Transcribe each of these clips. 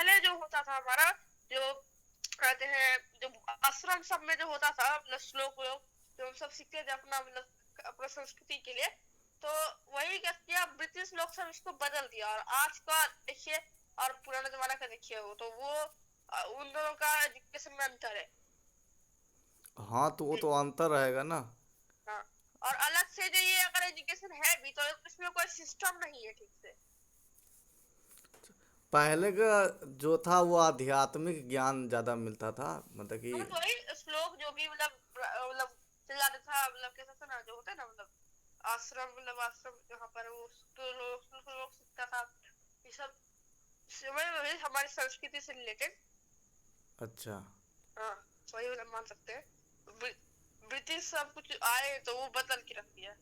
पहले जो होता था हमारा, जो कहते हैं जो आश्रम सब में जो होता था मतलब श्लोक व्लोक जो हम सब सीखते थे अपना मतलब अपना संस्कृति के लिए, तो वही क्या किया ब्रिटिश लोग सब इसको बदल दिया। और आज का देखिए और पुराना जमाना का देखिए, वो तो वो उन दोनों का एजुकेशन में अंतर है। हाँ, तो वो तो अंतर रहेगा ना। हाँ, और अलग से जो ये अगर एजुकेशन है भी तो इसमें कोई सिस्टम नहीं है ठीक से। पहले का जो था वो आध्यात्मिक ज्ञान ज़्यादा मिलता था, मतलब कि। हाँ, तो वही श्लोक जो भी मतलब चिल्लाता था, मतलब कैसा था ना जो होता है ना मतलब आश्रम, मतलब आश्रम जहाँ पर वो तो लोग सीखता था ये सब, वही हमारी संस्कृति से रिलेटेड। अच्छा। हाँ, वही मतलब मान सकते हैं। ब्रिटिश सब कुछ आए तो वो बदल के रख दिया,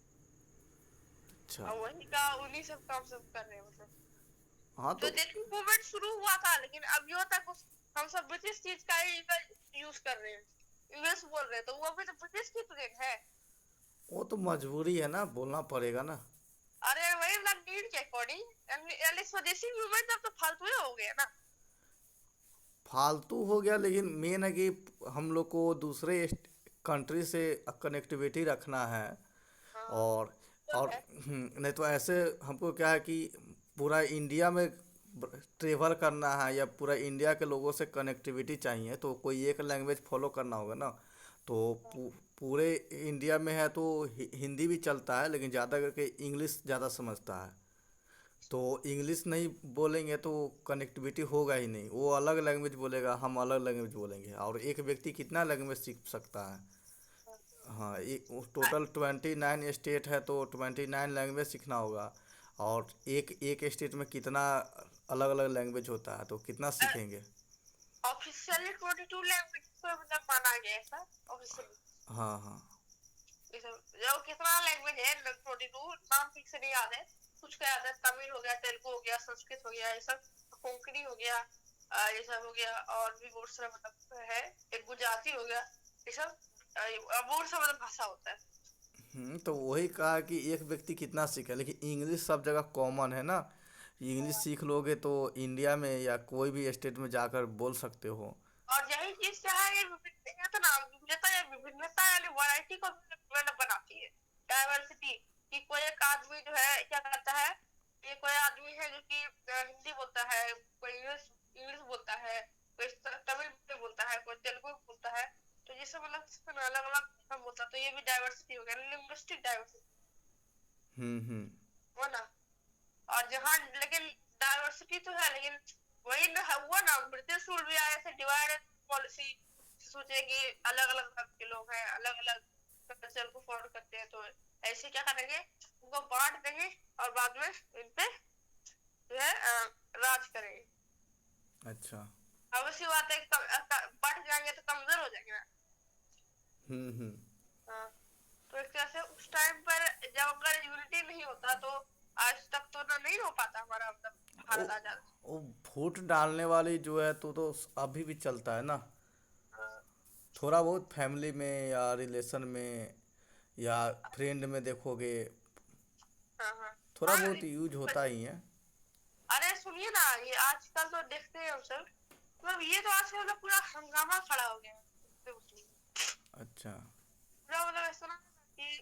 अच्छा। और वही का उन्हीं सब काम सब कर रहे हैं मतलब। हाँ तो तो। जैसे मूवमेंट शुरू हुआ था, लेकिन अभी तक हम सब ब्रिटिश चीज का ही यूज कर रहे हैं, यूएस बोल रहे हैं, तो वो अभी तो ब्रिटिश की ट्रेन है। वो तो मजबूरी है ना, बोलना पड़ेगा ना। अरे वही मतलब नीड के अकॉर्डिंग स्वदेशी मूवमेंट अब तो फालतू ही हो गया ना। फालतू हो गया, लेकिन मेन है कि हम लोग को दूसरे कंट्री से कनेक्टिविटी रखना है। हाँ, और तो और है। नहीं तो ऐसे हमको क्या है कि पूरा इंडिया में ट्रेवल करना है या पूरा इंडिया के लोगों से कनेक्टिविटी चाहिए, तो कोई एक लैंग्वेज फॉलो करना होगा ना। तो पूरे इंडिया में है तो हिंदी भी चलता है, लेकिन ज़्यादा करके इंग्लिश ज़्यादा समझता है। तो इंग्लिश नहीं बोलेंगे तो कनेक्टिविटी होगा ही नहीं, वो अलग लैंग्वेज बोलेगा, हम अलग लैंग्वेज बोलेंगे, और एक व्यक्ति कितना लैंग्वेज सीख सकता है। हाँ, एक टोटल 29 स्टेट है तो 29 लैंग्वेज सीखना होगा। और एक एक स्टेट में कितना अलग अलग लैंग्वेज होता है, तो कितना सीखेंगे। ऑफिशियली 22 लैंग्वेज को मतलब माना गया है सर ऑफिशियली। हाँ हाँ। जो कितना लैंग्वेज है 22 नाम ठीक से नहीं याद है, कुछ का याद है, तमिल हो गया, तेलुगु हो गया, संस्कृत हो गया, ये सब कोंकणी हो गया, ये सब हो गया, और भी बहुत सारा मतलब है, एक गुजराती हो गया, ये सब बहुत सा मतलब भाषा होता है। तो वही कहा कि एक व्यक्ति कितना सीखे, लेकिन इंग्लिश सब जगह कॉमन है ना। इंग्लिश सीख लोगे तो इंडिया में या कोई भी स्टेट में जाकर बोल सकते हो। और यही चीज क्या है, ये विभिन्नता ना, विभिन्नता या विभिन्नता यानी वैरायटी को मतलब बनाती है, डाइवर्सिटी। कि कोई एक आदमी जो है क्या करता है, ये कोई आदमी है जो कि हिंदी बोलता है, कोई इंग्लिश इंग्लिश बोलता है, कोई तमिल में बोलता है, कोई तेलुगु में बोलता है, तो ये सब मतलब अलग अलग हम बोलता है, तो ये भी डाइवर्सिटी हो गया, लिंग्विस्टिक डाइवर्सिटी हम्म। हो ना। और जहाँ लेकिन डाइवर्सिटी तो है, लेकिन वही ना हुआ ना, ब्रिटिश रूल भी आए थे डिवाइड पॉलिसी, सोचे कि अलग अलग धर्म के लोग हैं, अलग अलग कल्चर को फॉलो करते हैं, तो ऐसे क्या करेंगे, उनको बांट देंगे और बाद में इन पे जो है राज करेंगे। अच्छा। अवश्य बात है, बढ़ जाएंगे तो कमजोर हो जाएंगे ना। हम्म। हाँ, तो एक तरह से उस टाइम पर जब अगर यूनिटी नहीं होता तो आज तक तो ना नहीं हो पाता हमारा मतलब वो भारत आजाद। वो वोट डालने वाली जो है तो अभी भी चलता है ना। हाँ थोड़ा बहुत फैमिली में या रिलेशन में या फ्रेंड में देखोगे, हाँ हाँ थोड़ा हाँ, बहुत यूज होता ही है। अरे सुनिए ना, ये आजकल तो देखते हैं हम सब, मतलब ये तो आजकल मतलब पूरा हंगामा खड़ा हो गया है अच्छा। पूरा, मतलब ऐसा ना कि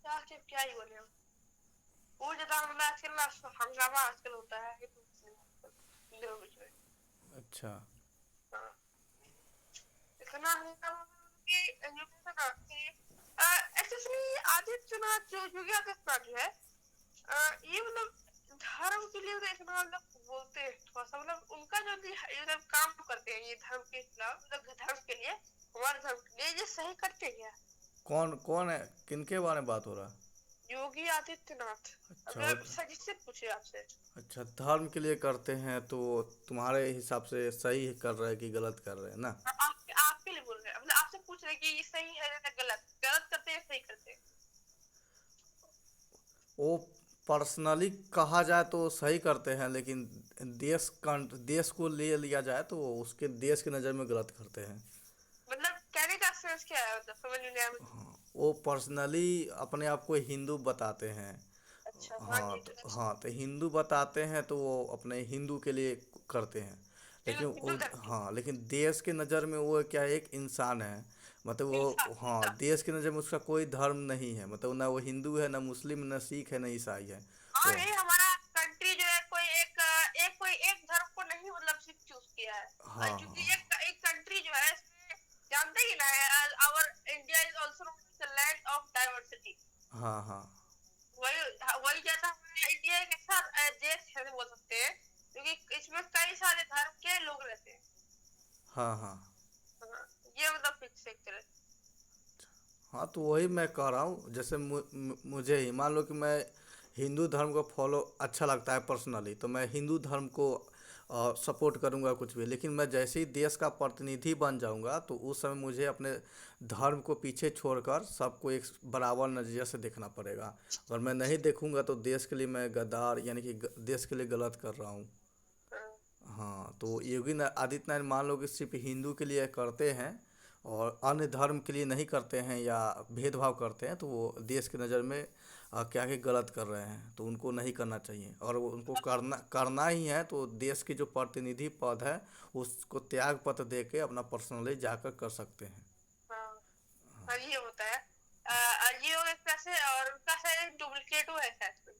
क्या क्या क्या ही बोले हम, वो ज्यादा मतलब आजकल ना हंगामा आजकल होता है ये तो इन दोनों बीच में। अच्छा। हाँ, इतना हंगामा कि जो कहते हैं ना कि एक्चुअली आदित्यनाथ जो योगी आदित्यनाथ जो है, ये मतलब धर्म के लिए तो इतना मतलब बोलते हैं थोड़ा सा, मतलब उनका जो भी ये मतलब काम करते हैं ये धर्म के खिलाफ, मतलब धर्म के लिए, हमारे धर्म के लिए ये सही करते हैं क्या? कौन कौन है, किनके बारे में बात हो रहा है। योगी आदित्यनाथ, अच्छा अगर सही से पूछे आपसे। अच्छा, धर्म के लिए करते हैं तो तुम्हारे हिसाब से सही कर रहे हैं कि गलत कर रहे हैं ना। आपके लिए बोल रहे हैं, मतलब आपसे पूछ रहे हैं कि ये सही है या गलत, गलत करते हैं सही करते हैं? वो पर्सनली कहा जाए तो सही करते हैं, लेकिन देश को ले लिया जाए तो उसके देश की नज़र में गलत करते हैं। मतलब कहने का सेंस क्या है, मतलब समझ नहीं आया मुझे। वो पर्सनली अपने आप को हिंदू बताते हैं। अच्छा हाँ हाँ जी तो जी। हाँ तो हिंदू बताते हैं तो वो अपने हिंदू के लिए करते हैं। लेकिन हिंदू वो, धर्म की हाँ, लेकिन देश के नज़र में वो क्या है, एक इंसान है। मतलब इंसान वो, हाँ, इंसान देश की नज़र में उसका कोई धर्म नहीं है, मतलब ना वो हिंदू है, ना मुस्लिम, ना सिख है, ना ईसाई है। हाँ वो, नहीं हमारा कंट्री जो है कोई एक धर्म को नहीं मतलब सिर्फ चूज किया है। हाँ क्योंकि हाँ एक एक कंट्री जो है इसमें जानते ही ना our India is also the land of diversity. हाँ हाँ वही वही जैसा हमारा इंडिया एक ऐसा देश है बोल सकते हैं क्योंकि इसमें कई सारे धर्म के लोग रहते हैं। हाँ हाँ हाँ, ये मतलब फिक्स है। हाँ, तो वही मैं कह रहा हूँ, जैसे मुझे ही मान लो कि मैं हिंदू धर्म को फॉलो अच्छा लगता है पर्सनली, तो मैं हिंदू धर्म को सपोर्ट करूँगा कुछ भी। लेकिन मैं जैसे ही देश का प्रतिनिधि बन जाऊँगा तो उस समय मुझे अपने धर्म को पीछे छोड़कर सबको एक बराबर नज़रिए से देखना पड़ेगा। अगर मैं नहीं देखूँगा तो देश के लिए मैं गद्दार, यानी कि देश के लिए गलत कर रहा हूँ। हाँ, हाँ, तो योगी आदित्यनाथ मान लो कि सिर्फ हिंदू के लिए करते हैं और अन्य धर्म के लिए नहीं करते हैं या भेदभाव करते हैं, तो वो देश की नज़र में क्या कि गलत कर रहे हैं, तो उनको नहीं करना चाहिए। और वो उनको करना करना ही है तो देश की जो प्रतिनिधि पद है उसको त्याग पत्र दे के अपना पर्सनली जाकर कर सकते हैं। हाँ, हाँ, ये होता है। ये हो एक पैसे और उनका शायद डुप्लीकेट है शायद कोई।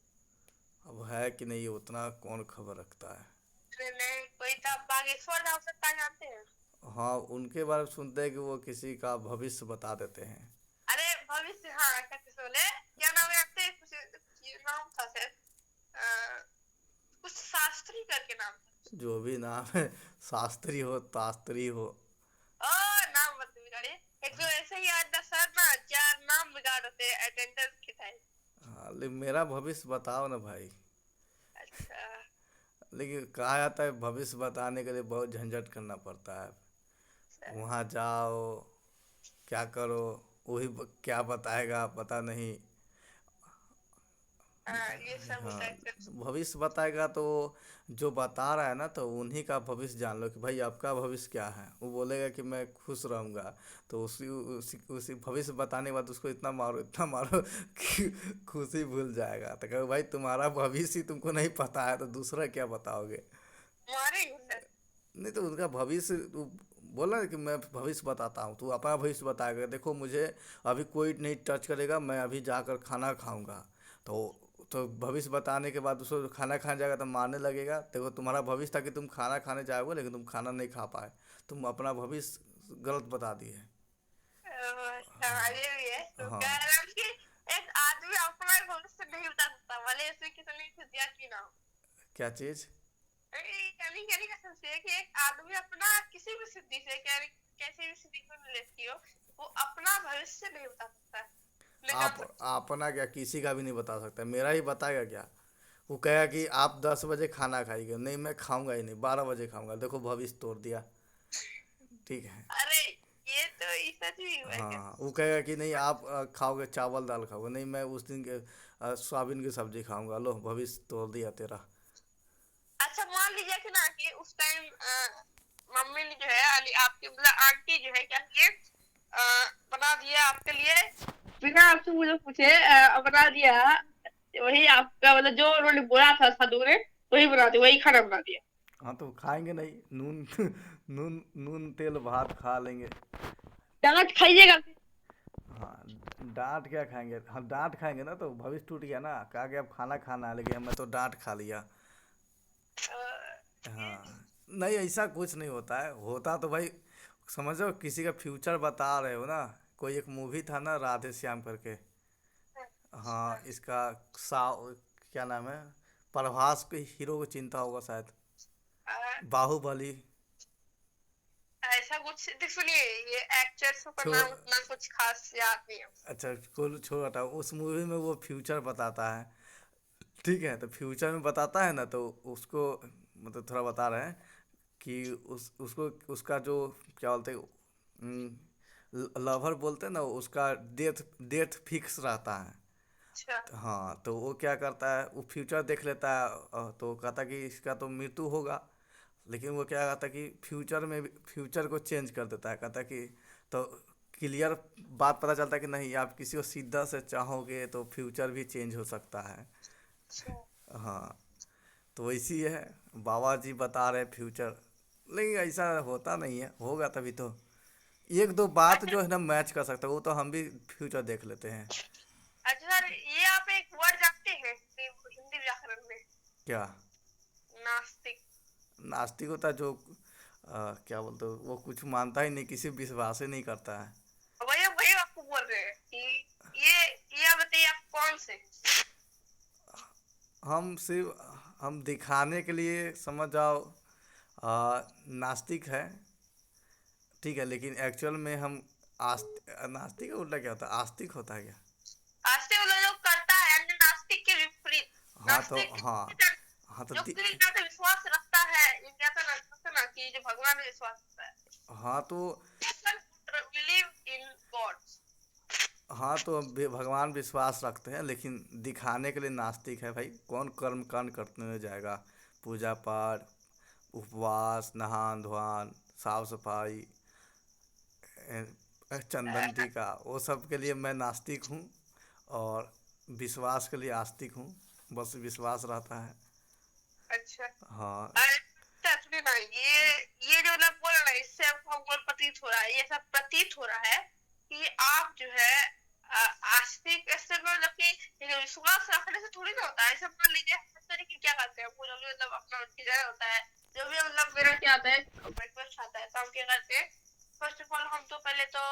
अब है कि नहीं उतना कौन खबर रखता है। अरे नहीं कोई था बागेश्वर धाम से जानते हैं। हाँ, उनके बारे में सुनते हैं कि वो किसी का भविष्य बता देते हैं। अरे भविष्य हाँ कैसे बोले क्या नाम है आपसे कुछ नाम था शायद कुछ शास्त्री करके नाम था। जो भी नाम है, शास्त्री हो तास्त्री हो। ओ नाम मत बिगाड़े। एक तो ऐसे ही आज दस सर ना चार नाम बिगाड़ होते अटेंडेंस के टाइम। हाँ, लेकिन मेरा भविष्य बताओ ना भाई। अच्छा लेकिन कहा जाता है भविष्य बताने के लिए बहुत झंझट करना पड़ता है। अच्छा वहाँ जाओ, क्या करो, वही क्या बताएगा पता नहीं। हाँ ये सब होता है हाँ, फिर। भविष्य बताएगा तो जो बता रहा है ना, तो उन्हीं का भविष्य जान लो कि भाई आपका भविष्य क्या है। वो बोलेगा कि मैं खुश रहूँगा, तो उसी भविष्य बताने के बाद उसको इतना मारो कि खुशी भूल जाएगा। तो कहो भाई तुम्हारा भविष्य ही तुमको नहीं पता है तो दूसरा क्या बताओगे। मारे ही होता है। नहीं तो उनका भविष्य बोला ना कि मैं भविष्य बताता हूँ, तू अपना भविष्य बताएगा। देखो मुझे अभी कोई नहीं टच करेगा, मैं अभी जाकर खाना खाऊंगा। तो तो भविष्य बताने के बाद उसको खाना खाने जाएगा तो मारने लगेगा। देखो तुम्हारा भविष्य था कि तुम खाना खाने जाओगे लेकिन तुम खाना नहीं खा पाए, तुम अपना भविष्य गलत बता दिए। अच्छा ये भी है तो हाँ, कह रहा हूँ कि एक आदमी अपना भविष्य नहीं बता सकता भले उसमें कितनी खुशियाँ की ना हो। क्या चीज़। कहने कहने का सेंस ये है कि एक आदमी अपना किसी भी सिद्धि से कैसी भी स्थिति को लेती हो वो अपना भविष्य नहीं बता सकता है न जान आप सकता। अपना क्या किसी का भी नहीं बता सकता, मेरा ही बताएगा क्या। वो कहेगा कि आप 10 बजे खाना खाइएगा, नहीं मैं खाऊंगा ही नहीं, 12 बजे खाऊंगा। देखो भविष्य तोड़ दिया। ठीक है। अरे ये तो ये सच भी हुआ है क्या। हाँ, वो कहेगा कि नहीं आप खाओगे चावल दाल खाओगे, नहीं मैं उस दिन के सोयाबीन की सब्जी खाऊंगा। लो भविष्य तोड़ दिया तेरा। अच्छा मान लीजिए कि ना कि उस टाइम मम्मी ने जो है आपकी मतलब आंटी जो है क्या किए बना दिया आपके लिए बिना आपसे मुझे पूछे बना दिया वही आपका मतलब जो उन्होंने बोला था साधु ने वही बना दिया वही खाना बना दिया। हाँ, तो खाएंगे नहीं नून नून नून तेल भात खा लेंगे। डांट खाइएगा फिर। हाँ, डांट क्या खाएंगे, हम डांट खाएंगे ना तो भविष्य टूट गया ना। कहा कि अब खाना खाना है लेकिन मैं तो डांट खा लिया। हाँ, नहीं ऐसा कुछ नहीं होता है। होता तो भाई समझो किसी का फ्यूचर बता रहे हो ना। कोई एक मूवी था ना राधे श्याम करके। हाँ, इसका सा क्या नाम है, प्रभास के हीरो को चिंता होगा शायद, बाहुबली। ऐसा कुछ सुनिए ये एक्टर्स का छोड़, नाम उतना कुछ खास याद नहीं है। अच्छा कोई छोड़ हटाओ, उस मूवी में वो फ्यूचर बताता है। ठीक है, तो फ्यूचर में बताता है ना, तो उसको मतलब थोड़ा बता रहे हैं कि उसको उसका जो क्या बोलते हैं लवर बोलते हैं ना, उसका डेथ डेथ फिक्स रहता है। अच्छा हाँ, तो वो क्या करता है, वो फ्यूचर देख लेता है। तो कहता है कि इसका तो मृत्यु होगा। लेकिन वो क्या कहता है कि फ्यूचर को चेंज कर देता है। कहता है कि तो क्लियर बात पता चलता है कि नहीं, आप किसी को सीधा से चाहोगे तो फ्यूचर भी चेंज हो सकता है। अच्छा हाँ, तो वैसी है, बाबा जी बता रहे फ्यूचर। लेकिन ऐसा होता नहीं है, होगा तभी तो। एक दो बात अच्छा। जो है ना मैच कर सकता है, वो तो हम भी फ्यूचर देख लेते हैं। अच्छा सर, ये आप एक वर्ड जानते हैं हिंदी हिंदी व्याकरण में? क्या? नास्तिक। नास्तिक होता है जो क्या बोलते हो, वो कुछ मानता ही नहीं, किसी विश्वास ही नहीं करता है। वही वही आपको बोल रहे हैं कि ये आप बताइए आप कौन से? हम सिर्फ हम दिखाने के लिए समझ जाओ नास्तिक है, ठीक है, लेकिन एक्चुअल में हम नास्तिक का उल्टा क्या होता है, आस्तिक होता है क्या? आस्तिक वाला लोग करता है अन्य नास्तिक के विपरीत। हाँ तो नास्तिक हाँ। हाँ तो जो कि क्या तो विश्वास रखता है, ये कहता ना कि जो भगवान में विश्वास रखता है। हाँ तो बिलीव इन गॉड। हाँ तो भगवान विश्वास रखते हैं, लेकिन दिखाने के लिए नास्तिक है भाई। कौन कर्म कांड करते हुए जाएगा? पूजा पाठ, उपवास, नहान धोआन, साफ सफाई, चंदन टीका, वो सब के लिए मैं नास्तिक हूँ। और विश्वास के लिए आस्तिक हूँ। बस विश्वास रहता है। अच्छा। हाँ। अच्छा सुनिए ना, ये जो ना बोल रहे हैं, इससे आपको हमको प्रतीत हो रहा है, ये सब प्रतीत हो रहा है कि आप जो है आस्तिक ऐसे मतलब कि ये विश्वास रखने से थोड़ी ना होता है। ऐसा मान लीजिए हम तरीके क्या करते हैं, वो जो भी मतलब अपना डिजाइन होता है, जो भी मतलब मेरा क्या आता है, ब्रेकफास्ट आता है, तो हम क्या करते हैं, फर्स्ट ऑफ ऑल हम तो पहले तो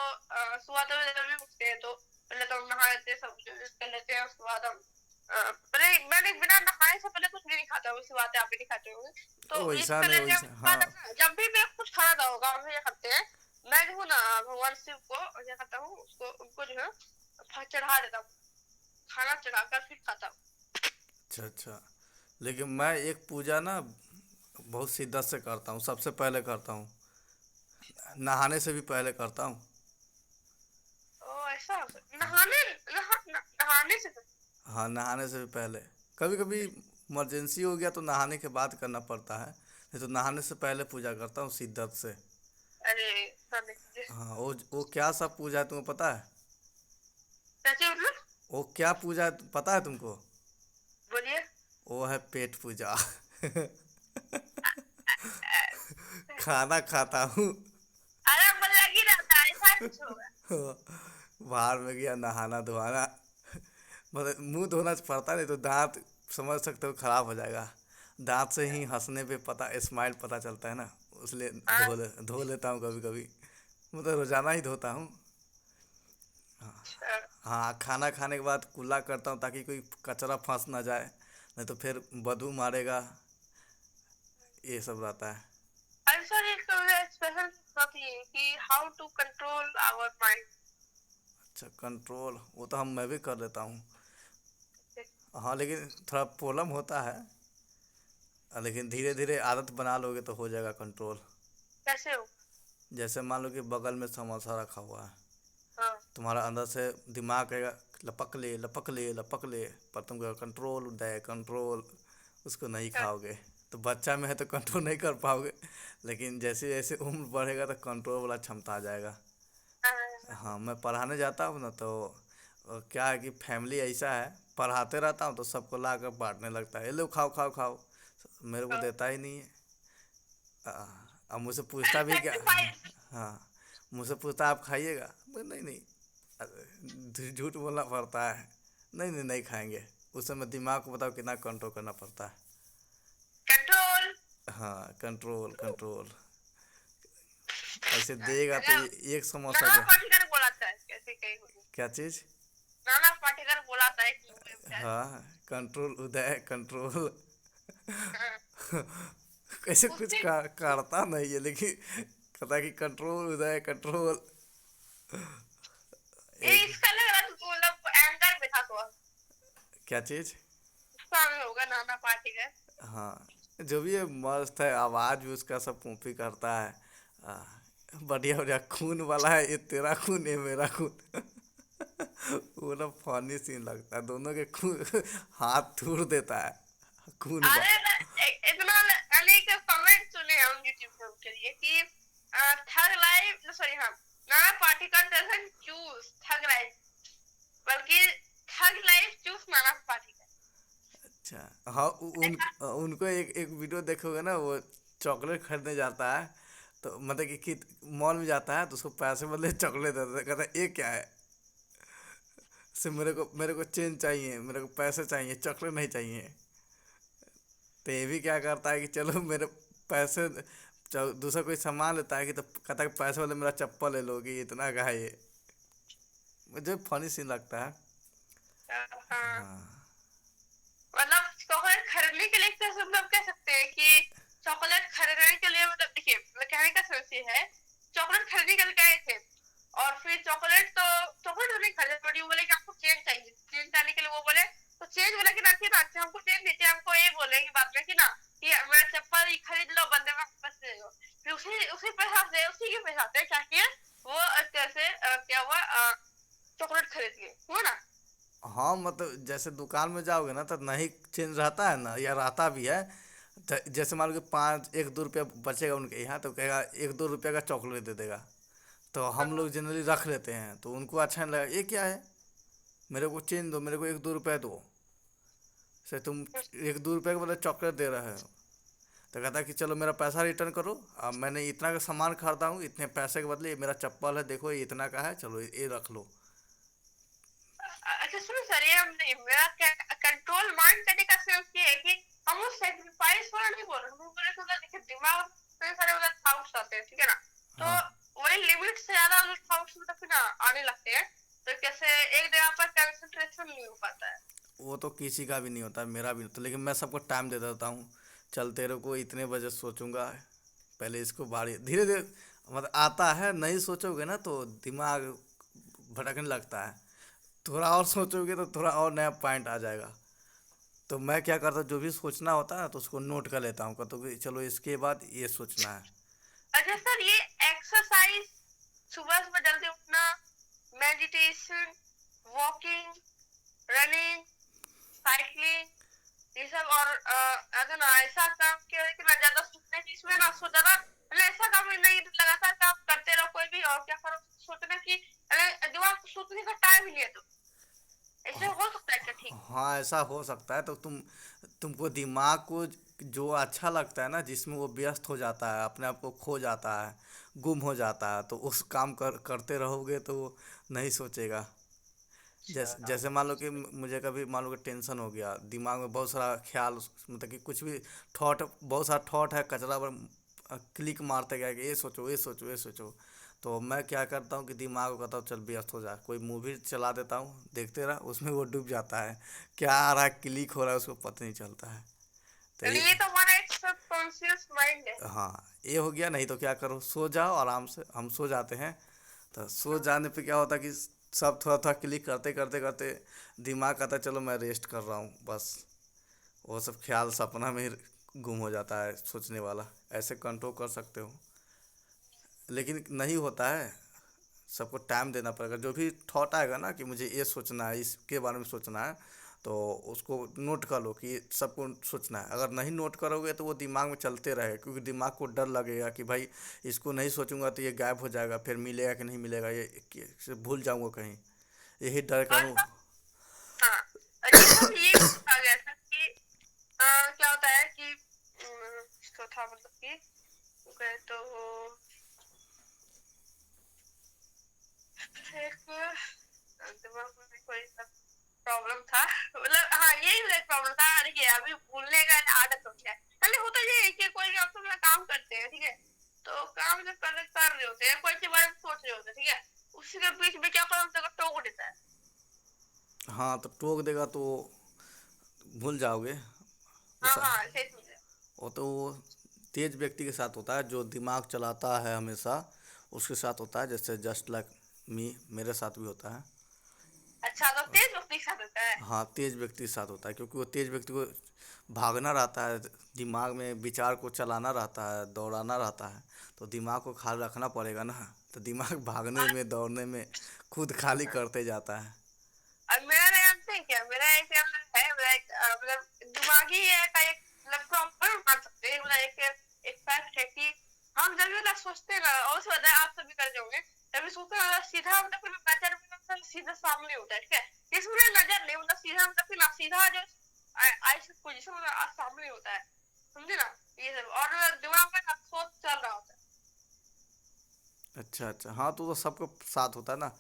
सुबह तो जब भी उठते हैं तो पहले तो हम नहा लेते हैं, सब कर लेते हैं, उसके बाद हम पहले मैंने बिना नहाए से पहले कुछ भी नहीं खाता हूँ, इसी बात है आप भी नहीं खाते होंगे। तो वैसा इसके नहीं, लिए वैसा हाँ। जब भी मैं कुछ खाना था होगा, हम क्या करते हैं, मैं जो हूँ ना भगवान शिव को क्या करता हूँ, उसको उनको जो है चढ़ा देता हूँ, खाना चढ़ाकर फिर खाता हूँ। अच्छा अच्छा। लेकिन मैं एक पूजा ना बहुत शिद्दत से करता हूँ, सबसे पहले करता हूँ, नहाने से भी पहले करता हूँ। ओ ऐसा नहाने नहाने से हाँ, नहाने से भी पहले। कभी कभी इमरजेंसी हो गया तो नहाने के बाद करना पड़ता है, नहीं तो नहाने से पहले पूजा करता हूँ शिद्दत से। अरे सर हाँ, वो क्या सब पूजा है तुम्हें पता है? कैसे मतलब? वो क्या पूजा है पता है तुमको? बोलिए। वो है पेट पूजा। खाना खाता हूँ। अरे मन लग ही रहता है, ऐसा कुछ होगा। बाहर में गया नहाना धोना, मतलब मुंह धोना पड़ता, नहीं तो दांत समझ सकते हो खराब हो जाएगा। दांत से ही हंसने पे पता, स्माइल पता चलता है ना, इसलिए धो लेता हूँ कभी कभी। मतलब रोजाना ही धोता हूँ। अच्छा। हाँ, खाना खाने के बाद कुल्ला करता हूँ ताकि कोई कचरा फंस ना जाए, नहीं तो फिर बदबू मारेगा, ये सब रहता है। आंसर एक स्पेशल बात ये है कि how to control our mind. अच्छा, कंट्रोल वो तो मैं भी कर लेता हूँ। हाँ, लेकिन थोड़ा प्रॉब्लम होता है, लेकिन धीरे धीरे आदत बना लोगे तो हो जाएगा कंट्रोल। कैसे हो? जैसे मान लो कि बगल में समोसा रखा हुआ है, हाँ। तुम्हारा अंदर से दिमाग कहेगा लपक ले लपक ले लपक ले, पर तुम कहेगा कंट्रोल दे कंट्रोल, उसको नहीं हाँ। खाओगे। तो बच्चा में है तो कंट्रोल नहीं कर पाओगे, लेकिन जैसे जैसे उम्र बढ़ेगा तो कंट्रोल वाला क्षमता आ जाएगा। हाँ। हाँ, मैं पढ़ाने जाता हूँ ना, तो क्या है कि फैमिली ऐसा है, पढ़ाते रहता हूँ तो सबको ला कर बांटने लगता है, ये लो खाओ खाओ खाओ, मेरे को हाँ। देता ही नहीं है। अब मुझसे पूछता भी क्या? सैक्रिफाइस। हाँ, मुझसे पूछता आप खाइएगा, नहीं नहीं, झूठ बोलना पड़ता है, नहीं नहीं नहीं खाएंगे। उस समय दिमाग को बताओ कितना कंट्रोल करना पड़ता है। कंट्रोल। हाँ, कंट्रोल कंट्रोल। ऐसे देगा तो एक समोसा नाना क्या? पाटेकर बोला था कैसे कहीं होगी। क्या चीज़? नाना पाटेकर बोला था एक मूवी में शायद। हाँ, कंट्रोल उदय कंट्रोल। हाँ। कैसे कुछ उससे करता नहीं है, लेकिन कहता है कि कंट्रोल उदय कंट्रोल। ये एक इसका लग रहा था तो मतलब एंकर में था तो क्या चीज़? उसका में होगा नाना पाटेकर। हाँ, जो भी है मस्त है, आवाज़ भी उसका सब कॉपी करता है। आ, बढ़िया बढ़िया, खून वाला है, ये तेरा खून ये मेरा खून। वो ना फनी सीन लगता है, दोनों के खून हाथ तोड़ देता है, खून अरे इतना अनेक कमेंट सुने हम यूट्यूब पे उसके लिए कि थग लाइफ सॉरी हाँ, Nana Patekar doesn't choose tug life, बल्कि थग लाइफ चूज नाना पाटेकर। अच्छा। हाँ, उनको एक एक वीडियो देखोगे ना, वो चॉकलेट खरीदने जाता है, तो मतलब कि मॉल में जाता है तो उसको पैसे बदले चॉकलेट देता है, कहता है ये क्या है, सिर्फ मेरे को चेंज चाहिए, मेरे को पैसे चाहिए, चॉकलेट नहीं चाहिए। तो ये भी क्या करता है कि चलो मेरे पैसे, दूसरा कोई सामान लेता है कि तो कहता है कि पैसे वाले मेरा चप्पल ले लोगी, इतना का है ये। मुझे फनी सीन लगता है। हाँ, हाँ। मतलब चॉकलेट खरीदने के लिए एक तरह से मतलब कह सकते हैं कि चॉकलेट खरीदने के लिए मतलब देखिए मतलब कहने का सेंस ये है, चॉकलेट खरीदने के लिए गए थे और फिर चॉकलेट तो नहीं खरीदे, बट वो बोले कि आपको चेंज चाहिए, चेंज चाहिए के लिए वो बोले तो चेंज बोले कि ना कि ना अच्छा हमको चेंज दीजिए, हमको ये बोले कि बाद में कि ना कि मेरा चप्पल ही खरीद लो, बंदे में पैसे दे दो। फिर उसी के पैसा से क्या किया वो कैसे क्या हुआ, चॉकलेट खरीद गए हुआ ना। हाँ, मतलब जैसे दुकान में जाओगे ना तो नहीं चेंज रहता है ना, या रहता भी है। जैसे मान लो कि 1-2 रुपया बचेगा उनके यहाँ, तो कहेगा 1-2 रुपया का चॉकलेट दे देगा। तो हम लोग जनरली रख लेते हैं, तो उनको अच्छा नहीं लगा, ये क्या है, मेरे को चेंज दो, मेरे को 1-2 रुपया दो, से तुम 1-2 रुपये के बदले चॉकलेट दे रहे हो। तो कहता है कि चलो मेरा पैसा रिटर्न करो, अब मैंने इतना का सामान खरीदा हूँ, इतने पैसे के बदले ये मेरा चप्पल है, देखो ये इतना का है, चलो ये रख लो। अच्छा सुनो सर, ये हम नहीं, मेरा कंट्रोल माइंड करने का सिर्फ ये है कि हम उस सेक्रीफाइस वाला नहीं बोल रहे, हम बोल रहे हैं देखिए दिमाग में सारे मतलब थॉट्स आते हैं, ठीक है ना। हाँ, तो वही लिमिट से ज्यादा मतलब थॉट्स मतलब फिर ना आने लगते हैं, तो कैसे एक जगह पर कंसंट्रेशन नहीं हो पाता है। वो तो किसी का भी नहीं होता, मेरा भी नहीं होता, लेकिन मैं सबको टाइम दे देता हूँ। चल तेरे को इतने बजे सोचूंगा, पहले इसको बारी धीरे धीरे, मतलब आता है, नहीं सोचोगे ना तो दिमाग भटकने लगता है। थोड़ा और सोचोगे तो थोड़ा और नया पॉइंट आ जाएगा। तो मैं क्या करता हूँ, जो भी सोचना होता है ना तो उसको नोट कर लेता हूँ, कहता हूँ कि चलो इसके बाद ये सोचना है। अच्छा सर, ये एक्सरसाइज, सुबह सुबह जल्दी उठना, मेडिटेशन, वॉकिंग, रनिंग, साइकिलिंग, ये सब और अगर ना ऐसा काम किया कि ना ज्यादा सोचने की इसमें ना सो ज्यादा मतलब ऐसा काम नहीं, लगातार काम करते रहो कोई भी और क्या करो, सोचना कि दिमाग को सोचने का टाइम ही नहीं है, तो ऐसे हो सकता है क्या ठीक। हाँ, ऐसा हो सकता है, तो तुमको दिमाग को जो अच्छा लगता है ना, जिसमें वो व्यस्त हो जाता है, अपने आप को खो जाता है, गुम हो जाता है, तो उस काम करते रहोगे तो वो नहीं सोचेगा। जैसे मान लो कि मुझे कभी मान लो कि टेंशन हो गया, दिमाग में बहुत सारा ख्याल, मतलब कि कुछ भी थॉट, बहुत सारा थॉट है, कचरा पर क्लिक मारते गया कि ये सोचो, ये सोचो, ये सोचो। तो मैं क्या करता हूँ कि दिमाग को कहता हूँ चल व्यस्त हो जा, कोई मूवी चला देता हूँ, देखते रहा, उसमें वो डूब जाता है, क्या आ रहा है, क्लिक हो रहा है, उसको पता नहीं चलता है। तो ये, ये तो हमारा एक सबकॉन्शियस माइंड है। हाँ, ये हो गया। नहीं तो क्या करो, सो जाओ आराम से, हम सो जाते हैं। तो सो जाने पे क्या होता है कि सब थोड़ा थोड़ा क्लिक करते करते करते दिमाग कहता है चलो मैं रेस्ट कर रहा हूँ बस, वो सब ख्याल सपना में ही गुम हो जाता है सोचने वाला। ऐसे कंट्रोल कर सकते हो, लेकिन नहीं होता है, सबको टाइम देना पड़ेगा। जो भी थॉट आएगा ना कि मुझे ये सोचना है, इसके बारे में सोचना है, तो उसको नोट कर लो कि सबको सोचना है। अगर नहीं नोट करोगे तो वो दिमाग में चलते रहे, क्योंकि दिमाग को डर लगेगा कि भाई इसको नहीं सोचूंगा तो ये गायब हो जाएगा, फिर मिलेगा कि नहीं मिलेगा, ये भूल जाऊंगा कहीं, यही डर का और सब हाँ, जैसा कि ये आ गया था कि क्या होता है कि इसको था मतलब कि गए तो एक दिमाग में कोई प्रॉब्लम था, मतलब हाँ यही प्रॉब्लम था। देखिए अभी भूलने का आदत हो गया है, पहले होता ये है कि कोई आप लोग काम करते हैं, ठीक है, तो काम जब कर रहे होते हैं, कोई के बारे में सोच रहे होते हैं, ठीक है, उसी के बीच में क्या काम टोक देता है। हाँ, तो टोक देगा तो भूल जाओगे हाँ उस। हाँ सही समझे। वो तो तेज व्यक्ति के साथ होता है, जो दिमाग चलाता है हमेशा, उसके साथ होता है। जैसे जस्ट लाइक मी, मेरे साथ भी होता है। अच्छा तो तेज वक्त के साथ होता है। हाँ, तेज व्यक्ति के साथ होता है, क्योंकि वो तेज व्यक्ति को भागना रहता है, दिमाग में विचार को चलाना रहता है, दौड़ाना रहता है, तो दिमाग को खाली रखना पड़ेगा ना। तो दिमाग भागने में, दौड़ने में खुद खाली करते जाता है। अब मेरा नाम से क्या, मेरा एक है, मेरा एक मतलब दिमागी है का एक मतलब प्रॉब्लम मान सकते हैं, मतलब एक फैक्ट है कि हम जब भी मतलब सोचते हैं ना, और उसके बाद आप सभी कर जाओगे, जब भी सोचते हैं ना सीधा मतलब फिर नजर में मतलब सीधा सामने होता है, ठीक है, इसमें नजर नहीं मतलब सीधा मतलब फिर सीधा जो आई पोजीशन मतलब सामने होता है, समझे ना। ये सब, और दिमाग में ना सोच चल रहा होता है। अच्छा अच्छा, हाँ तो सबके साथ होता है ना। हाँ,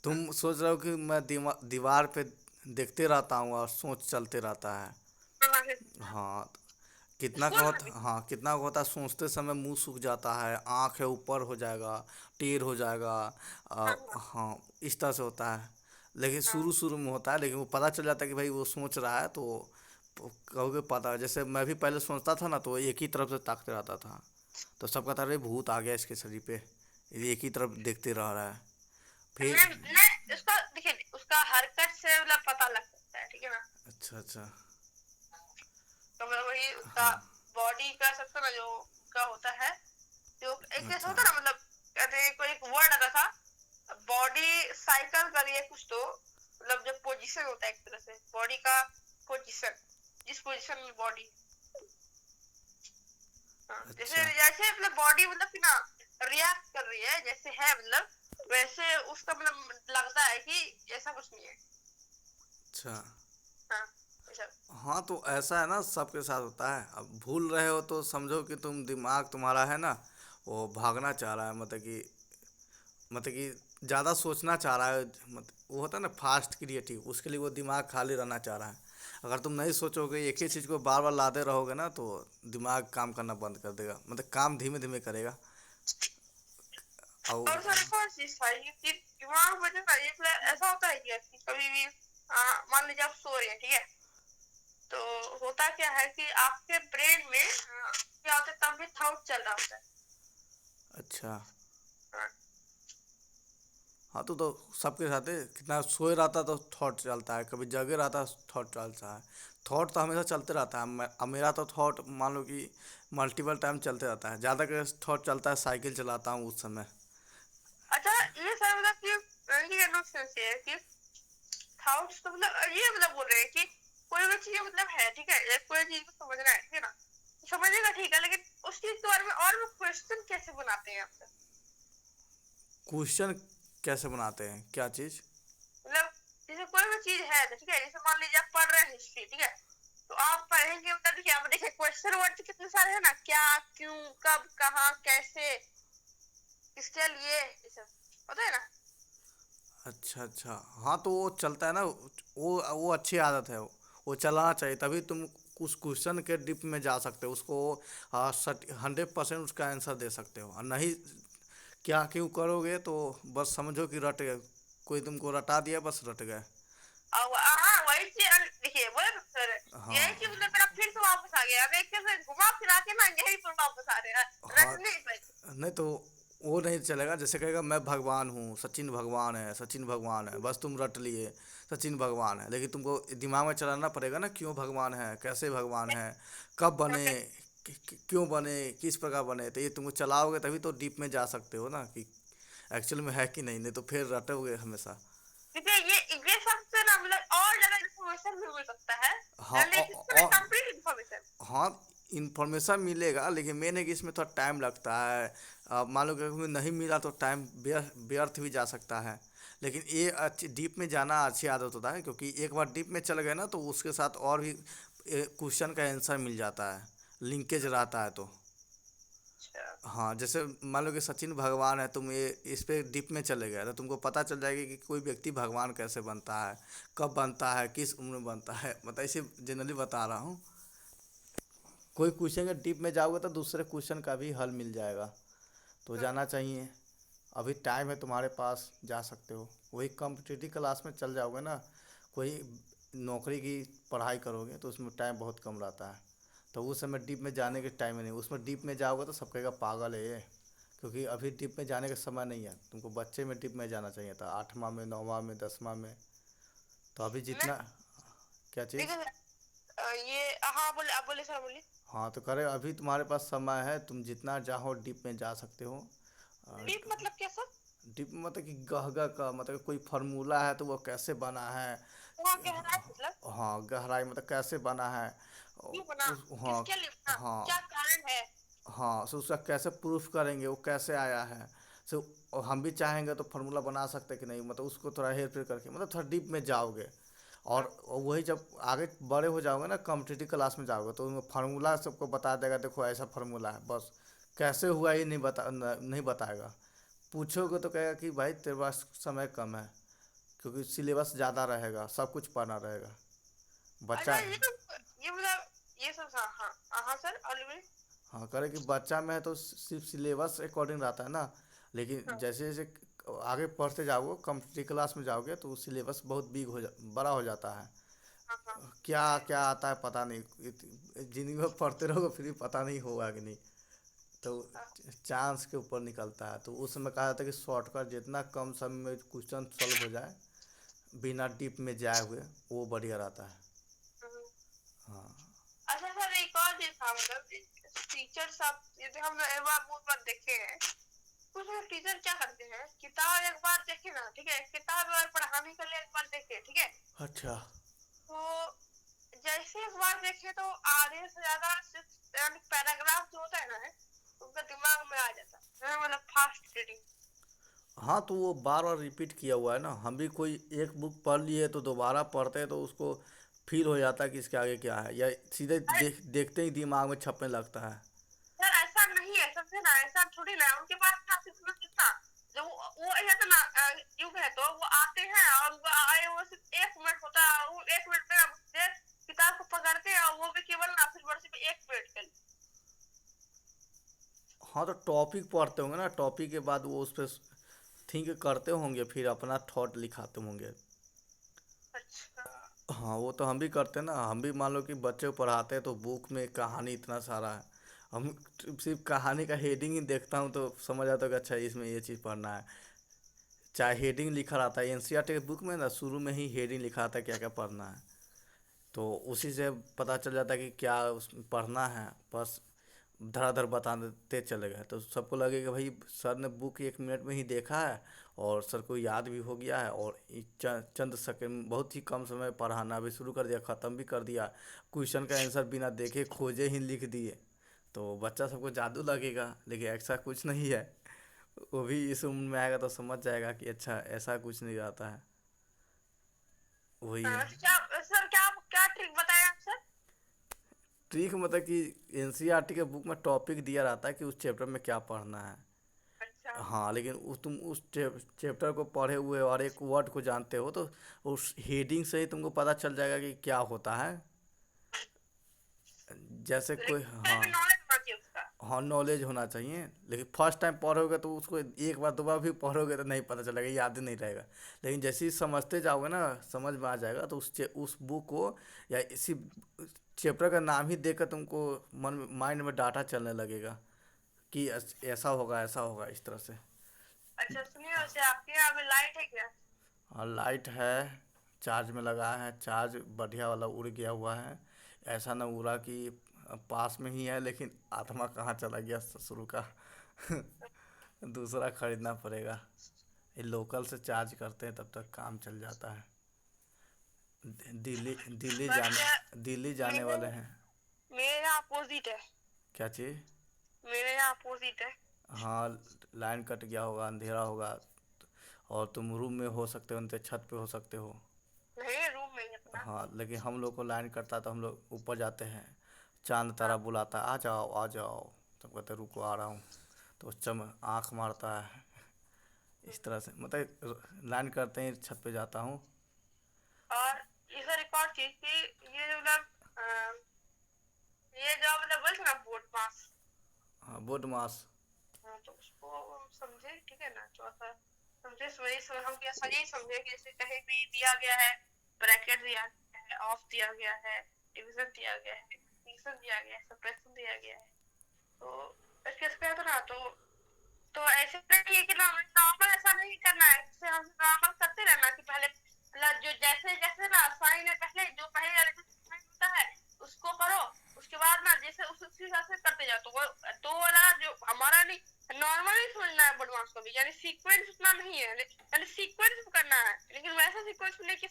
तुम सोच रहे हो कि मैं दीवार पे देखते रहता हूँ और सोच चलते रहता है। हाँ, फिर हाँ तो कितना का स्कूल में भी। होता, हाँ कितना का होता है, सोचते समय मुंह सूख जाता है, आँख है ऊपर हो जाएगा, टेढ़ हो जाएगा। हाँ, हाँ, हाँ इस तरह से होता है। लेकिन हाँ, शुरू शुरू में होता है, लेकिन वो पता चल जाता है कि भाई वो सोच रहा है, तो कहोगे पता है। जैसे मैं भी पहले सोचता था ना, तो एक ही तरफ से ताकते रहता था, तो सब कहता अरे भूत आ गया इसके शरीर पे, ये एक ही तरफ देखते रह रहा है। फिर नहीं, उसका देखिए, उसका हरकत से मतलब पता लग सकता है, ठीक है ना। अच्छा अच्छा। तो मतलब वही उसका हाँ बॉडी का सबसे ना जो का होता है, जो एक जैसा अच्छा होता है ना, मतलब कहते हैं, कोई एक वर्ड आता था, बॉडी साइकिल का लिए कुछ, तो मतलब जो पोजीशन होता है एक तरह से बॉडी का पोजीशन, जिस पोजीशन में बॉडी, हाँ, जैसे अच्छा जैसे मतलब बॉडी मतलब कि ना रिएक्ट कर रही है जैसे है, मतलब वैसे उसका मतलब लगता है कि ऐसा कुछ नहीं है। अच्छा। हाँ, ऐसा। हाँ तो ऐसा है ना, सबके साथ होता है। अब भूल रहे हो तो समझो कि तुम दिमाग तुम्हारा है ना, वो भागना चाह रहा है, मतलब कि ज़्यादा सोचना चाह रहा है। वो होता है ना फास्ट क्रिएटिव, उसके लिए वो दिमाग खाली रहना चाह रहा है। अगर तुम नहीं सोचोगे, एक ही चीज़ को बार बार लाते रहोगे ना, तो दिमाग काम करना बंद कर देगा, मतलब काम धीमे धीमे करेगा। और और सर एक और चीज था, ये कि दिमाग में जो ना ये मतलब ऐसा होता है कि कभी भी मान लीजिए आप सो रहे हैं, ठीक है, तो होता क्या है कि आपके ब्रेन में क्या होता है, तब भी थॉट चल रहा होता है। अच्छा। हाँ, हाँ तो सबके साथ है, कितना सोए रहता तो थॉट चलता है, कभी जगे रहता थॉट चलता है। थॉट तो हमेशा चलते रहता है। अब मेरा तो थॉट मान लो कि मल्टीपल टाइम चलते रहता है। ज़्यादा का थॉट चलता है, साइकिल चलाता हूँ उस समय। अच्छा, ये सर मतलब कि ये नोशन से है कि थॉट्स तो मतलब ये मतलब बोल रहे हैं कि कोई भी चीज मतलब है, ठीक है, एक कोई चीज को समझना है, ठीक है ना, समझेगा ठीक है, लेकिन उस चीज के बारे में और भी क्वेश्चन कैसे बनाते हैं आप? क्वेश्चन कैसे बनाते हैं, क्या चीज़? मतलब जैसे कोई भी चीज है तो ठीक है, जैसे मान लीजिए आप पढ़ रहे हैं हिस्ट्री, ठीक है, तो आप पढ़ेंगे मतलब देखिए, आप देखिए क्वेश्चन वर्ड तो कितने सारे हैं ना, क्या, क्यों, कब, कहाँ, कैसे, किसके लिए, ये सब होता है ना। अच्छा अच्छा। हाँ तो वो चलता है ना, वो अच्छी आदत है। वो चलाना चाहिए, तभी तुम उस क्वेश्चन के डिप में जा सकते हो, उसको 100% उसका आंसर दे सकते हो। और नहीं क्या क्यों करोगे तो बस समझो कि रट गए, कोई तुमको रटा दिया, बस रट गए। और हाँ, वही चीज देखिए, बोले ना सर, यही चीज हाँ मतलब मेरा फिर से वापस आ गया, अब एक से घुमा फिरा के ना यही पर वापस आ रहे हैं, हाँ। रटने पर। नहीं तो वो नहीं चलेगा। जैसे कहेगा मैं भगवान हूँ, सचिन भगवान है, सचिन भगवान है, बस तुम रट लिए सचिन भगवान है, लेकिन तुमको दिमाग में चलाना पड़ेगा ना, क्यों भगवान है, कैसे भगवान है, कब बने, क्यों बने, किस प्रकार बने। तो ये तुमको चलाओगे तभी तो डीप में जा सकते हो ना, कि एक्चुअल में है कि नहीं, नहीं तो फिर रटोगे हमेशा। देखिए ये सबसे ना मतलब और ज्यादा इन्फॉर्मेशन भी मिल सकता हाँ है, लेकिन इसमें कंप्लीट इन्फॉर्मेशन। हाँ इन्फॉर्मेशन मिलेगा, लेकिन मेन है कि इसमें थोड़ा टाइम लगता है। मान लो कि अगर नहीं मिला तो टाइम व्यर्थ भी जा सकता है। लेकिन ये अच्छी डीप में जाना अच्छी आदत होता है, क्योंकि एक बार डीप में चल गए ना, तो उसके साथ और भी क्वेश्चन का आंसर मिल जाता है, लिंकेज रहता है तो। अच्छा, हाँ जैसे मान लो कि सचिन भगवान है, तुम ये इस पे डीप में चले गए तो तुमको पता चल जाएगा कि कोई व्यक्ति भगवान कैसे बनता है, कब बनता है, किस उम्र में बनता है, मतलब इसे जनरली बता रहा हूँ। कोई क्वेश्चन के डीप में जाओगे तो दूसरे क्वेश्चन का भी हल मिल जाएगा, तो जाना चाहिए। अभी टाइम है तुम्हारे पास, जा सकते हो। वही कॉम्पिटिटिव क्लास में चल जाओगे ना, कोई नौकरी की पढ़ाई करोगे तो उसमें टाइम बहुत कम रहता है, तो उस समय डीप में जाने के टाइम ही नहीं। उसमें डीप में जाओगे तो सब कहेगा पागल है ये, क्योंकि अभी डीप में जाने का समय नहीं है। तुमको बच्चे में डीप में जाना चाहिए था, 8वां में, 9वां में, 10वां में। तो अभी मैं जितना, क्या चीज़? देखिए ये हाँ, बोले, आप बोले सर, बोलिए। हाँ तो करे अभी तुम्हारे पास समय है, तुम जितना चाहो डीप में जा सकते हो। डीप मतलब कैसा? डीप मतलब कि गहगा का मतलब कोई फार्मूला है तो वो कैसे बना है। वहाँ गहराई मतलब हाँ गहराई मतलब कैसे बना है। क्यों बना, उस हाँ किसके लिए बना, हाँ क्या कारण है? हाँ, सो उसका कैसे प्रूफ करेंगे, वो कैसे आया है। सो और हम भी चाहेंगे तो फार्मूला बना सकते कि नहीं, मतलब उसको थोड़ा हेर फेर करके, मतलब थोड़ा डीप में जाओगे। और वही जब आगे बड़े हो जाओगे ना, कॉम्पिटिटिव क्लास में जाओगे, तो उनमें फार्मूला सबको बता देगा, देखो ऐसा फार्मूला है, बस कैसे हुआ ये नहीं बताएगा। पूछोगे तो कहेगा कि भाई तेरे पास समय कम है, क्योंकि सिलेबस ज़्यादा रहेगा, सब कुछ पढ़ना रहेगा अच्छा, बच्चा। ये मतलब ये सब हाँ हाँ हाँ सर, ऑलवेज। हाँ, करे कि बच्चा में है तो सिर्फ सिलेबस अकॉर्डिंग रहता है ना, लेकिन हाँ जैसे जैसे आगे पढ़ते जाओगे, कॉम्पिटिटिव क्लास में जाओगे, तो सिलेबस बहुत बड़ा हो जाता है। हाँ हाँ। क्या क्या आता है पता नहीं, जिंदगी में पढ़ते रहोगे फिर भी पता नहीं होगा कि नहीं। तो हाँ। चांस के ऊपर निकलता है, तो उस समय कहा जाता है कि शॉर्टकट जितना कम समय में क्वेश्चन सॉल्व हो जाए, बिना डीप में जाए हुए, वो बढ़िया रहता है। हम्म। हाँ। अच्छा सर, एक और चीज था, मतलब टीचर सब, जैसे हम एक बार बहुत बार देखे हैं, कुछ टीचर क्या करते हैं, किताब एक बार देखे ना, ठीक है, किताब अगर पढ़ाने के लिए एक बार देखे, ठीक है, अच्छा। तो जैसे एक बार देखे तो आधे से ज्यादा यानी पैराग्राफ जो होता है ना, उनका दिमाग में आ जाता है, मतलब फास्ट रीडिंग। हाँ, तो वो बार बार रिपीट किया हुआ है ना, हम भी कोई एक बुक पढ़ लिए तो दोबारा पढ़ते हैं तो उसको फील हो जाता है कि इसके आगे क्या है, या सीधे अरे देखते ही दिमाग में छपने लगता है। सर, ऐसा नहीं है, समझे ना, ऐसा थोड़ी ना, उनके पास था कितना कितना, जो वो है तो ना, युग है, तो वो आते हैं और वो आए, वो सिर्फ 1 मिनट होता है, वो 1 मिनट में मुझे किताब को पकड़ते हैं, और वो भी केवल ना सिर्फ और सिर्फ 1 मिनट के लिए। हाँ, तो टॉपिक पढ़ते होंगे ना, टॉपिक के बाद वो उस पर थिंक करते होंगे, फिर अपना थॉट लिखाते होंगे। अच्छा। हाँ, वो तो हम भी करते हैं ना, हम भी मान लो कि बच्चे को पढ़ाते हैं तो बुक में कहानी इतना सारा है, हम सिर्फ कहानी का हेडिंग ही देखता हूँ तो समझ आता है कि अच्छा इसमें ये चीज़ पढ़ना है। चाहे हेडिंग लिखा रहता है एनसीईआरटी के बुक में ना, शुरू में ही हेडिंग लिखा रहता है क्या क्या पढ़ना है, तो उसी से पता चल जाता है कि क्या उसमें पढ़ना है, बस धड़ाधड़ बता देते चले गए, तो सबको लगे कि भाई सर ने बुक 1 मिनट में ही देखा है और सर को याद भी हो गया है, और चंद सेकंड, बहुत ही कम समय पढ़ाना भी शुरू कर दिया, ख़त्म भी कर दिया, क्वेश्चन का आंसर बिना देखे खोजे ही लिख दिए, तो बच्चा सबको जादू लगेगा, लेकिन ऐसा कुछ नहीं है। वो भी इस उम्र में आएगा तो समझ जाएगा कि अच्छा ऐसा कुछ नहीं रहता है। वही है। तो क्या सर, क्या क्या ट्रिक बताया आप सर? ट्रिक मतलब कि एनसीईआरटी के बुक में टॉपिक दिया रहता है कि उस चैप्टर में क्या पढ़ना है। अच्छा। हाँ, लेकिन तुम उस चैप्टर को पढ़े हुए और एक वर्ड को जानते हो तो उस हेडिंग से ही तुमको पता चल जाएगा कि क्या होता है। जैसे कोई, लेकिन हाँ। नॉलेज होना चाहिए उसका। हाँ, नॉलेज होना चाहिए, लेकिन फर्स्ट टाइम पढ़ोगे तो उसको एक बार दो बार भी पढ़ोगे तो नहीं पता चलेगा, याद ही नहीं रहेगा। लेकिन जैसे ही समझते जाओगे ना, समझ में आ जाएगा, तो उस बुक को या इसी चैप्टर का नाम ही देखकर तुमको मन माइंड में डाटा चलने लगेगा कि ऐसा होगा इस तरह से। अच्छा सुनिए, वैसे आपके यहाँ अभी लाइट है क्या? हाँ, लाइट है, चार्ज में लगा है, चार्ज बढ़िया वाला उड़ गया हुआ है, ऐसा ना उड़ा कि पास में ही है, लेकिन आत्मा कहाँ चला गया ससुर का। दूसरा खरीदना पड़ेगा। ये लोकल से चार्ज करते हैं तब तक काम चल जाता है। दिल्ली दिल्ली बट जाने दिल्ली जाने मेरे वाले हैं। मेरे यहाँ अपोजिट है। क्या चीज़? मेरे यहाँ अपोजिट है। हाँ, लाइन कट गया होगा, अंधेरा होगा, और तुम रूम में हो सकते हो, उनके छत पे हो सकते हो। नहीं, रूम में ही अपना। हाँ, लेकिन हम लोग को लाइन कटता तो हम लोग ऊपर जाते हैं, चांद तारा हाँ। बुलाता आ जाओ आ जाओ, तब कहते रुको आ रहा हूँ, तो आँख मारता है। इस तरह से मतलब लाइन करते ही छत पे जाता हूँ। और ये सर एक और चीज की, ये जो मतलब ये जो मतलब बोलते ना बोर्ड पास, हाँ, बोर्ड मास। हाँ, तो उसको समझे, ठीक है ना, थोड़ा सा समझे, हम क्या सही समझे कि जैसे कहीं भी दिया गया है, ब्रैकेट दिया गया है, ऑफ दिया गया है, डिवीजन दिया गया है, डिवीजन दिया गया है, सब्ट्रैक्शन दिया गया है, तो इसके तो ना, तो ऐसे नहीं है कि नॉर्मल ऐसा नहीं करना है, जैसे हम नॉर्मल करते रहना कि पहले मतलब जो जैसे जैसे ना साइन है, पहले जो पहले वाला जो साइन होता है उसको करो, उसके बाद ना जैसे उसी हिसाब से करते जाओ, तो वाला जो हमारा नहीं, नॉर्मली समझना है एडवांस को भी, यानी सीक्वेंस उतना नहीं है, यानी सीक्वेंस करना है, लेकिन वैसा सीक्वेंस नहीं कि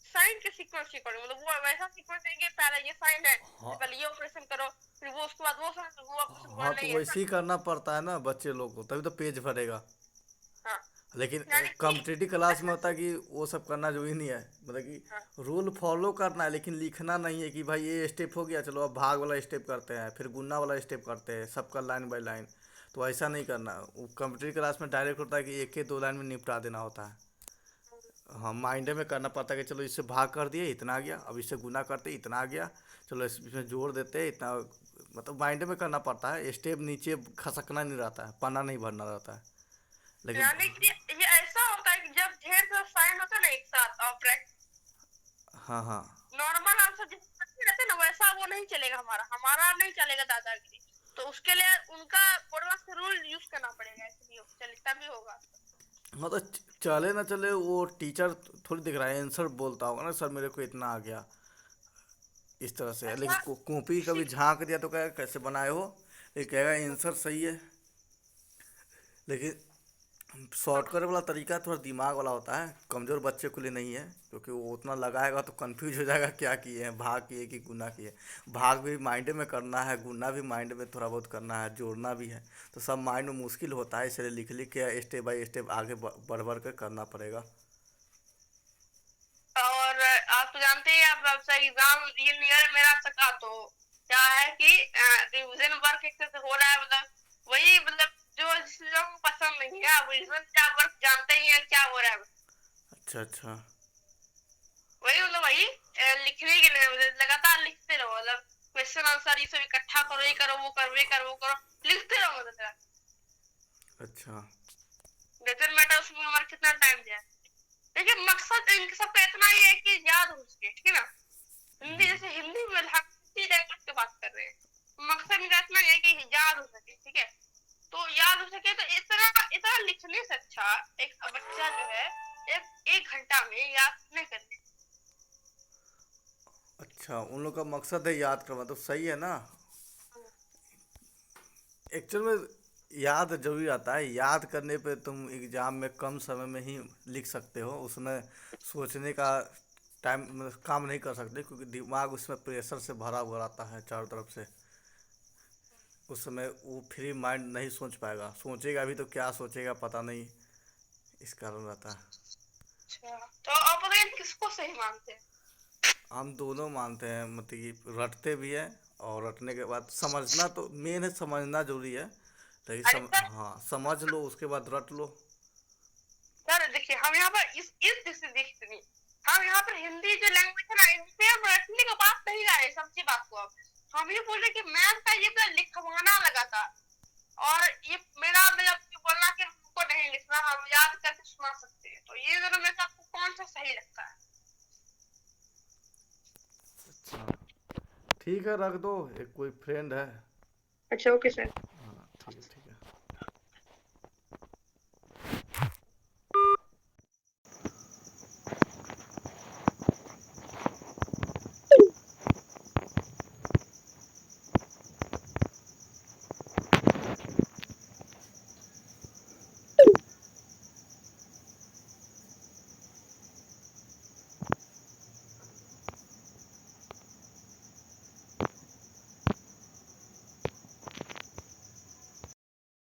साइन के सीक्वेंस की करो, मतलब वो वैसा सीक्वेंस नहीं कि पहले ये साइन है तो हाँ। पहले ये ऑपरेशन करो, फिर वो उसके बाद वो साइन, वो ऑपरेशन हाँ, करो, तो नहीं वैसे ऐसा। ही करना पड़ता है ना बच्चे लोग को, तभी तो पेज भरेगा। हाँ। लेकिन यानी कि कॉम्पिटिटिव क्लास में होता है कि वो सब करना जरूरी नहीं है, मतलब हाँ, कि रूल फॉलो करना है लेकिन लिखना नहीं है कि भाई ये स्टेप हो गया चलो अब भाग वाला स्टेप करते हैं फिर गुना वाला स्टेप करते हैं सबका लाइन बाय लाइन। तो ऐसा नहीं करना, वो कॉम्पिटिटिव क्लास में डायरेक्ट होता है कि एक ही दो लाइन में निपटा देना होता है। हाँ माइंड में करना पड़ता है कि चलो इससे भाग कर दिए इतना आ गया, अब इससे गुना करते इतना आ गया, चलो इसमें जोड़ देते इतना, मतलब माइंड में करना पड़ता है, स्टेप नीचे खसकना नहीं रहता है, पन्ना नहीं भरना रहता है। लेकिन यानी कि ये ऐसा होता है कि जब ढेर सारा साइन होता है ना एक साथ और हाँ हाँ नॉर्मल आंसर जितना रहता है ना वैसा वो नहीं चलेगा, हमारा हमारा नहीं चलेगा दादागिरी। तो उसके लिए उनका थोड़ा सा रूल यूज करना पड़ेगा, इसलिए चले तभी होगा। मतलब चले ना चले वो टीचर थोड़ी दिख रहा है, आंसर बोलता होगा ना सर मेरे को इतना आ गया इस तरह से, लेकिन अच्छा कॉपी कभी झांक दिया तो कहेगा कैसे बनाए हो, ये कहेगा आंसर सही है। लेकिन शॉर्टकट वाला तरीका थोड़ा दिमाग वाला होता है, कमज़ोर बच्चे के लिए नहीं है, क्योंकि वो उतना लगाएगा तो कंफ्यूज हो जाएगा क्या किए हैं, भाग किए कि गुना किए। भाग भी माइंड में करना है, गुना भी माइंड में थोड़ा बहुत करना है, जोड़ना भी है, तो सब माइंड में मुश्किल होता है, इसलिए लिख लिख के स्टेप बाय स्टेप आगे बढ़ बढ़ कर करना पड़ेगा। और आप तो जानते ही आप एग्जाम ये नियर मेरा सका तो क्या है कि रिवीजन वर्क एक तरह से हो रहा है, मतलब वही मतलब जो जिस लोगों को पसंद नहीं है आप रिवीजन क्या वर्क जानते ही है क्या हो रहा है। अच्छा अच्छा। वही मतलब वही लिखने के लिए मतलब लगातार लिखते रहो, मतलब क्वेश्चन आंसर ये सब इकट्ठा करो, ये करो वो करो ये करो वो करो, लिखते रहो मतलब। अच्छा डजंट मैटर उसमें हमारा कितना टाइम जाए, लेकिन मकसद इनके सबका इतना ही है कि याद हो सके, ठीक है ना। हिंदी जैसे हिंदी में हम हिंदी लैंग्वेज की बात कर रहे हैं, मकसद इनका इतना ही है कि याद हो सके, ठीक है। तो याद हो सके तो इतना इतना लिखने से अच्छा एक बच्चा जो है एक घंटा में याद नहीं कर ले। अच्छा, उन लोग का मकसद है याद करना, तो सही है ना। एक्चुअल में याद जरूरी आता है, याद करने पे तुम एग्ज़ाम में कम समय में ही लिख सकते हो, उसमें सोचने का टाइम मतलब काम नहीं कर सकते, क्योंकि दिमाग उसमें प्रेशर से भरा हुआ रहता है चारों तरफ से। उस समय वो फ्री माइंड नहीं सोच पाएगा, सोचेगा भी तो क्या सोचेगा पता नहीं, इस कारण रहता है। अच्छा तो आप बताइए किसको सही मानते हैं। हम दोनों मानते हैं, मतलब कि रटते भी हैं, और रटने के बाद समझना तो मेन है, समझना जरूरी है, लेकिन अरे सर, हाँ समझ लो उसके बाद रट लो। सर देखिए हम यहाँ पर इस दृष्टि देखते नहीं, हम यहाँ पर हिंदी जो लैंग्वेज है ना इन पे हम रटने का बात नहीं ला रहे, समझी बात को आप। हम ये बोल रहे कि मैथ का ये पूरा लिखवाना लगा था, और ये मेरा मतलब ये बोलना कि हमको नहीं लिखना हम याद करके सुना सकते हैं, तो ये दोनों में से आपको कौन सा सही लगता है। अच्छा ठीक है, रख दो, एक कोई फ्रेंड है। अच्छा ओके सर।